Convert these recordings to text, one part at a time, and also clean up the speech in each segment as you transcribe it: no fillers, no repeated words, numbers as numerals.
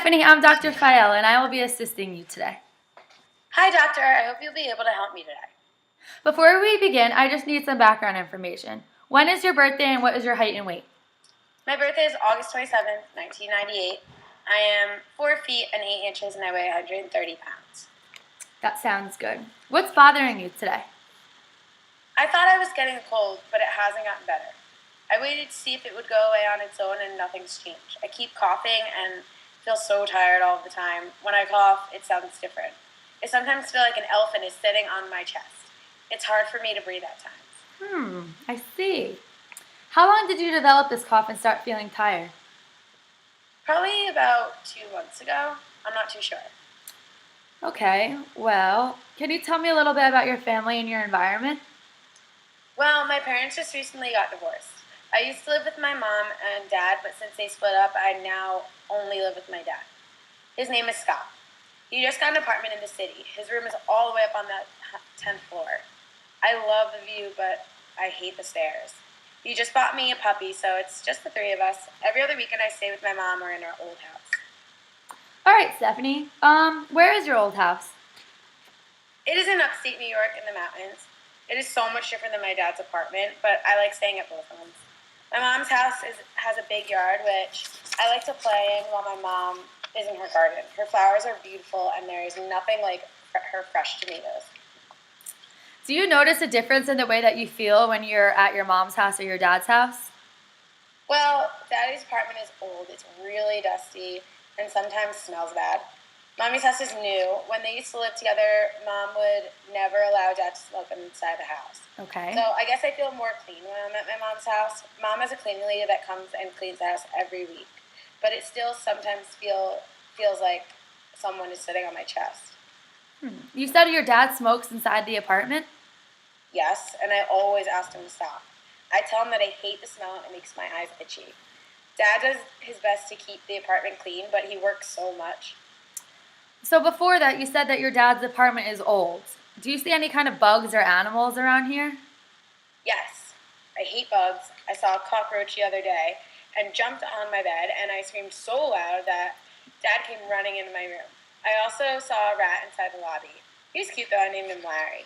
Stephanie, I'm Dr. Fael, and I will be assisting you today. Hi, doctor. I hope you'll be able to help me today. Before we begin, I just need some background information. When is your birthday and what is your height and weight? My birthday is August 27th, 1998. I am 4 feet and 8 inches and I weigh 130 pounds. That sounds good. What's bothering you today? I thought I was getting a cold, but it hasn't gotten better. I waited to see if it would go away on its own and nothing's changed. I keep coughing and feel so tired all the time. When I cough, it sounds different. I sometimes feel like an elephant is sitting on my chest. It's hard for me to breathe at times. I see. How long did you develop this cough and start feeling tired? Probably about 2 months ago. I'm not too sure. Okay, well, can you tell me a little bit about your family and your environment? Well, my parents just recently got divorced. I used to live with my mom and dad, but since they split up, I now only live with my dad. His name is Scott. He just got an apartment in the city. His room is all the way up on the 10th floor. I love the view, but I hate the stairs. He just bought me a puppy, so it's just the three of us. Every other weekend I stay with my mom or in our old house. All right, Stephanie. Where is your old house? It is in upstate New York in the mountains. It is so much different than my dad's apartment, but I like staying at both homes. My mom's house has a big yard, which I like to play in while my mom is in her garden. Her flowers are beautiful, and there is nothing like her fresh tomatoes. Do you notice a difference in the way that you feel when you're at your mom's house or your dad's house? Well, Daddy's apartment is old. It's really dusty and sometimes smells bad. Mommy's house is new. When they used to live together, Mom would never allow Dad to smoke inside the house. Okay. So I guess I feel more clean when I'm at my mom's house. Mom has a cleaning lady that comes and cleans the house every week. But it still sometimes feels like someone is sitting on my chest. You said your dad smokes inside the apartment? Yes, and I always ask him to stop. I tell him that I hate the smell and it makes my eyes itchy. Dad does his best to keep the apartment clean, but he works so much. So before that, you said that your dad's apartment is old. Do you see any kind of bugs or animals around here? Yes, I hate bugs. I saw a cockroach the other day and jumped on my bed, and I screamed so loud that Dad came running into my room. I also saw a rat inside the lobby. He was cute though. I named him Larry.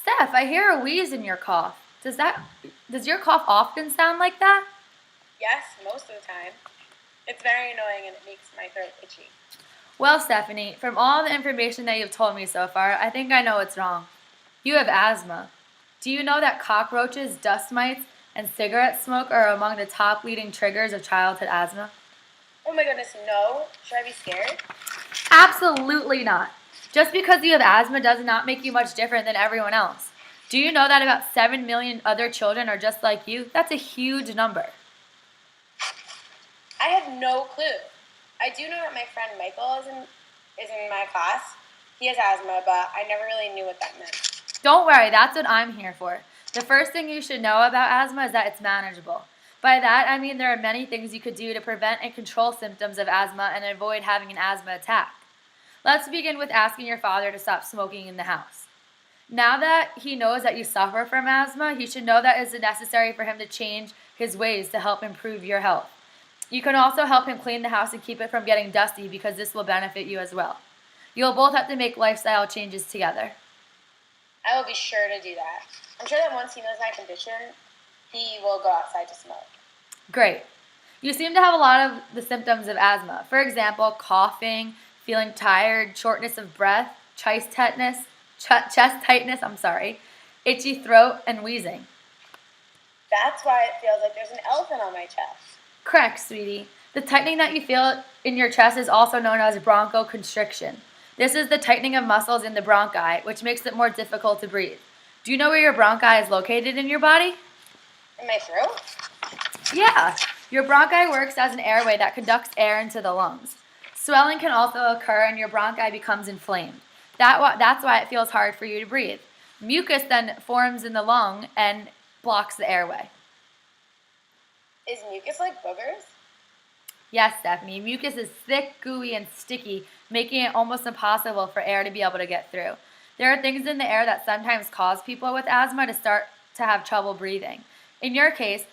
Steph, I hear a wheeze in your cough. Does your cough often sound like that? Yes, most of the time. It's very annoying and it makes my throat itchy. Well, Stephanie, from all the information that you've told me so far, I think I know what's wrong. You have asthma. Do you know that cockroaches, dust mites, and cigarette smoke are among the top leading triggers of childhood asthma? Oh my goodness, no. Should I be scared? Absolutely not. Just because you have asthma does not make you much different than everyone else. Do you know that about 7 million other children are just like you? That's a huge number. I had no clue. I do know that my friend Michael is in my class. He has asthma, but I never really knew what that meant. Don't worry, that's what I'm here for. The first thing you should know about asthma is that it's manageable. By that, I mean there are many things you could do to prevent and control symptoms of asthma and avoid having an asthma attack. Let's begin with asking your father to stop smoking in the house. Now that he knows that you suffer from asthma, he should know that it is necessary for him to change his ways to help improve your health. You can also help him clean the house and keep it from getting dusty because this will benefit you as well. You'll both have to make lifestyle changes together. I will be sure to do that. I'm sure that once he knows my condition, he will go outside to smoke. Great. You seem to have a lot of the symptoms of asthma. For example, coughing, feeling tired, shortness of breath, chest tightness, itchy throat, and wheezing. That's why it feels like there's an elephant on my chest. Correct, sweetie. The tightening that you feel in your chest is also known as bronchoconstriction. This is the tightening of muscles in the bronchi, which makes it more difficult to breathe. Do you know where your bronchi is located in your body? In my throat? Yeah. Your bronchi works as an airway that conducts air into the lungs. Swelling can also occur and your bronchi becomes inflamed. That's why it feels hard for you to breathe. Mucus then forms in the lung and blocks the airway. Is mucus like boogers? Yes, Stephanie. Mucus is thick, gooey, and sticky, making it almost impossible for air to be able to get through. There are things in the air that sometimes cause people with asthma to start to have trouble breathing. In your case,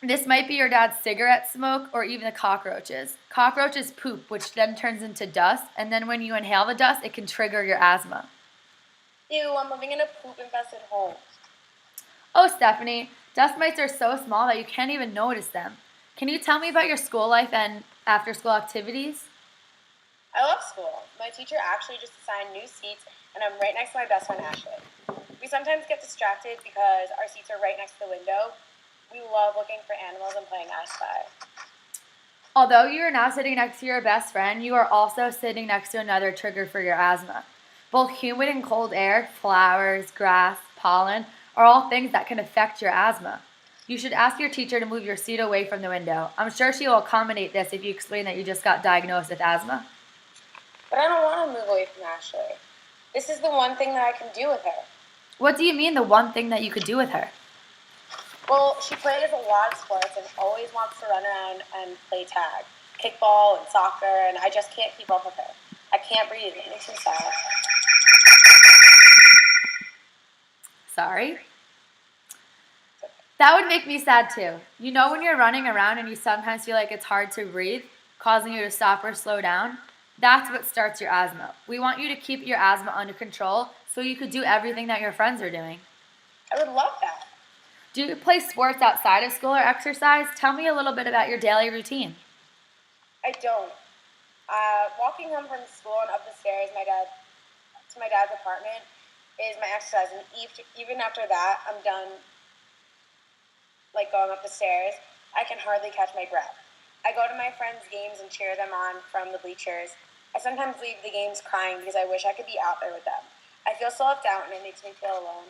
This might be your dad's cigarette smoke or even the cockroaches. Cockroaches poop, which then turns into dust, and then when you inhale the dust, it can trigger your asthma. Ew, I'm living in a poop infested home. Oh, Stephanie, dust mites are so small that you can't even notice them. Can you tell me about your school life and after school activities? I love school. My teacher actually just assigned new seats, and I'm right next to my best friend Ashley. We sometimes get distracted because our seats are right next to the window. We love looking for animals and playing I Spy. Although you are now sitting next to your best friend, you are also sitting next to another trigger for your asthma. Both humid and cold air, flowers, grass, pollen are all things that can affect your asthma. You should ask your teacher to move your seat away from the window. I'm sure she will accommodate this if you explain that you just got diagnosed with asthma. But I don't want to move away from Ashley. This is the one thing that I can do with her. What do you mean, the one thing that you could do with her? Well, she plays a lot of sports and always wants to run around and play tag, kickball and soccer, and I just can't keep up with her. I can't breathe. It makes me sad. Sorry? That would make me sad too. You know when you're running around and you sometimes feel like it's hard to breathe, causing you to stop or slow down? That's what starts your asthma. We want you to keep your asthma under control so you could do everything that your friends are doing. I would love that. Do you play sports outside of school or exercise? Tell me a little bit about your daily routine. I don't. Walking home from school and up the stairs to my dad's apartment is my exercise, and even after that, I'm done like going up the stairs. I can hardly catch my breath. I go to my friends' games and cheer them on from the bleachers. I sometimes leave the games crying because I wish I could be out there with them. I feel so left out, and it makes me feel alone.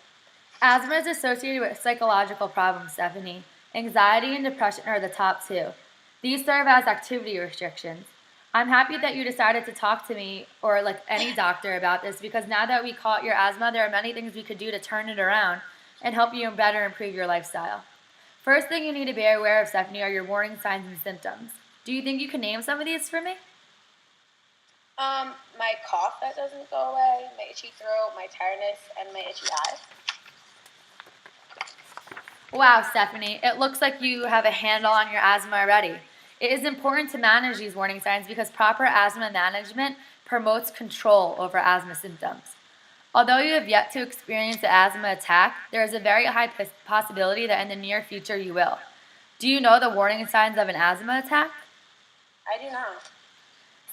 Asthma is associated with psychological problems, Stephanie. Anxiety and depression are the top two. These serve as activity restrictions. I'm happy that you decided to talk to me or like any doctor about this because now that we caught your asthma, there are many things we could do to turn it around and help you better improve your lifestyle. First thing you need to be aware of, Stephanie, are your warning signs and symptoms. Do you think you can name some of these for me? My cough that doesn't go away, my itchy throat, my tiredness, and my itchy eyes. Wow, Stephanie, it looks like you have a handle on your asthma already. It is important to manage these warning signs because proper asthma management promotes control over asthma symptoms. Although you have yet to experience an asthma attack, there is a very high possibility that in the near future you will. Do you know the warning signs of an asthma attack? I do not.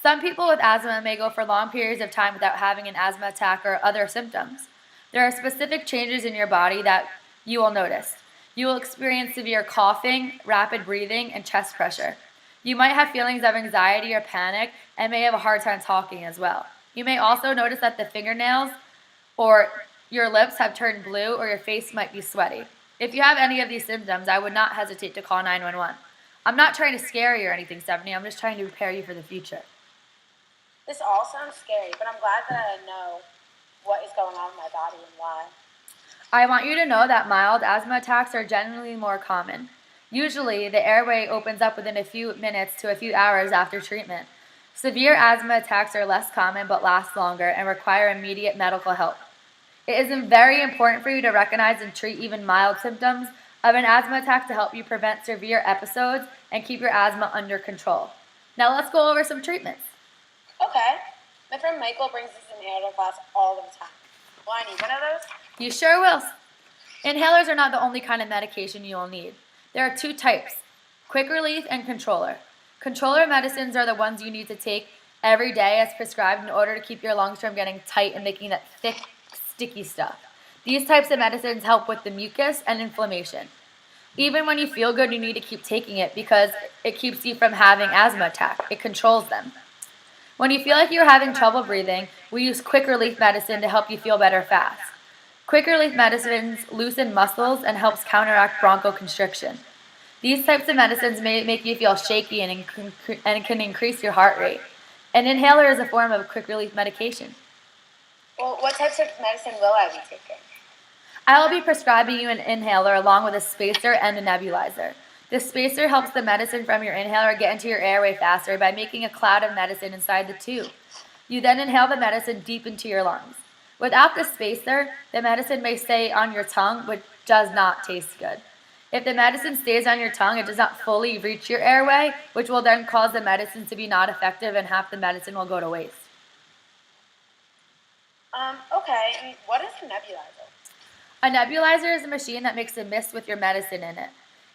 Some people with asthma may go for long periods of time without having an asthma attack or other symptoms. There are specific changes in your body that you will notice. You will experience severe coughing, rapid breathing, and chest pressure. You might have feelings of anxiety or panic and may have a hard time talking as well. You may also notice that the fingernails or your lips have turned blue or your face might be sweaty. If you have any of these symptoms, I would not hesitate to call 911. I'm not trying to scare you or anything, Stephanie. I'm just trying to prepare you for the future. This all sounds scary, but I'm glad that I know what is going on in my body and why. I want you to know that mild asthma attacks are generally more common. Usually, the airway opens up within a few minutes to a few hours after treatment. Severe asthma attacks are less common but last longer and require immediate medical help. It is very important for you to recognize and treat even mild symptoms of an asthma attack to help you prevent severe episodes and keep your asthma under control. Now let's go over some treatments. Okay. My friend Michael brings this inhaler to class all the time. Will I need one of those? You sure will. Inhalers are not the only kind of medication you will need. There are two types, quick relief and controller. Controller medicines are the ones you need to take every day as prescribed in order to keep your lungs from getting tight and making that thick, sticky stuff. These types of medicines help with the mucus and inflammation. Even when you feel good, you need to keep taking it because it keeps you from having asthma attack. It controls them. When you feel like you're having trouble breathing, we use quick relief medicine to help you feel better fast. Quick relief medicines loosen muscles and helps counteract bronchoconstriction. These types of medicines may make you feel shaky and can increase your heart rate. An inhaler is a form of quick relief medication. Well, what types of medicine will I be taking? I will be prescribing you an inhaler along with a spacer and a nebulizer. The spacer helps the medicine from your inhaler get into your airway faster by making a cloud of medicine inside the tube. You then inhale the medicine deep into your lungs. Without the spacer, the medicine may stay on your tongue, which does not taste good. If the medicine stays on your tongue, it does not fully reach your airway, which will then cause the medicine to be not effective and half the medicine will go to waste. Okay, and what is a nebulizer? A nebulizer is a machine that makes a mist with your medicine in it.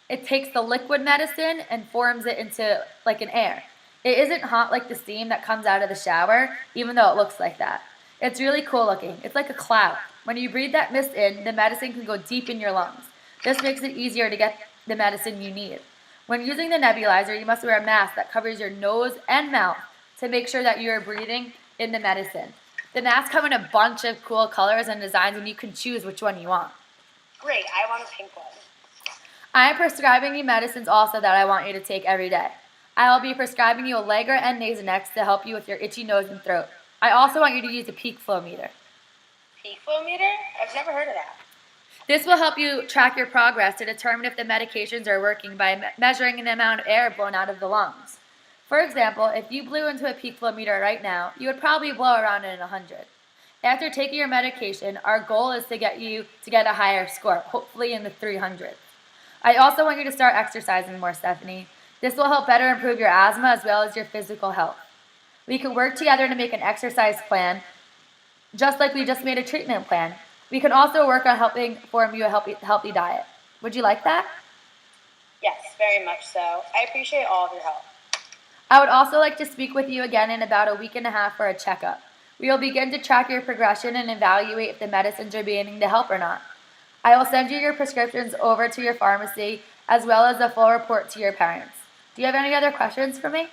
It takes the liquid medicine and forms it into like an air. It isn't hot like the steam that comes out of the shower, even though it looks like that. It's really cool looking. It's like a cloud. When you breathe that mist in, the medicine can go deep in your lungs. This makes it easier to get the medicine you need. When using the nebulizer, you must wear a mask that covers your nose and mouth to make sure that you are breathing in the medicine. The masks come in a bunch of cool colors and designs, and you can choose which one you want. Great, I want a pink one. I am prescribing you medicines also that I want you to take every day. I will be prescribing you Allegra and Nasonex to help you with your itchy nose and throat. I also want you to use a peak flow meter. Peak flow meter? I've never heard of that. This will help you track your progress to determine if the medications are working by measuring the amount of air blown out of the lungs. For example, if you blew into a peak flow meter right now, you would probably blow around in 100. After taking your medication, our goal is to get you to get a higher score, hopefully in the 300s. I also want you to start exercising more, Stephanie. This will help better improve your asthma as well as your physical health. We can work together to make an exercise plan, just like we just made a treatment plan. We can also work on helping form you a healthy diet. Would you like that? Yes, very much so. I appreciate all of your help. I would also like to speak with you again in about a week and a half for a checkup. We will begin to track your progression and evaluate if the medicines are beginning to help or not. I will send you your prescriptions over to your pharmacy as well as a full report to your parents. Do you have any other questions for me?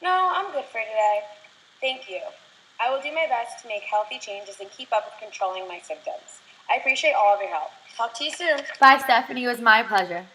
No, I'm good for today. Thank you. I will do my best to make healthy changes and keep up with controlling my symptoms. I appreciate all of your help. Talk to you soon. Bye, Stephanie. It was my pleasure.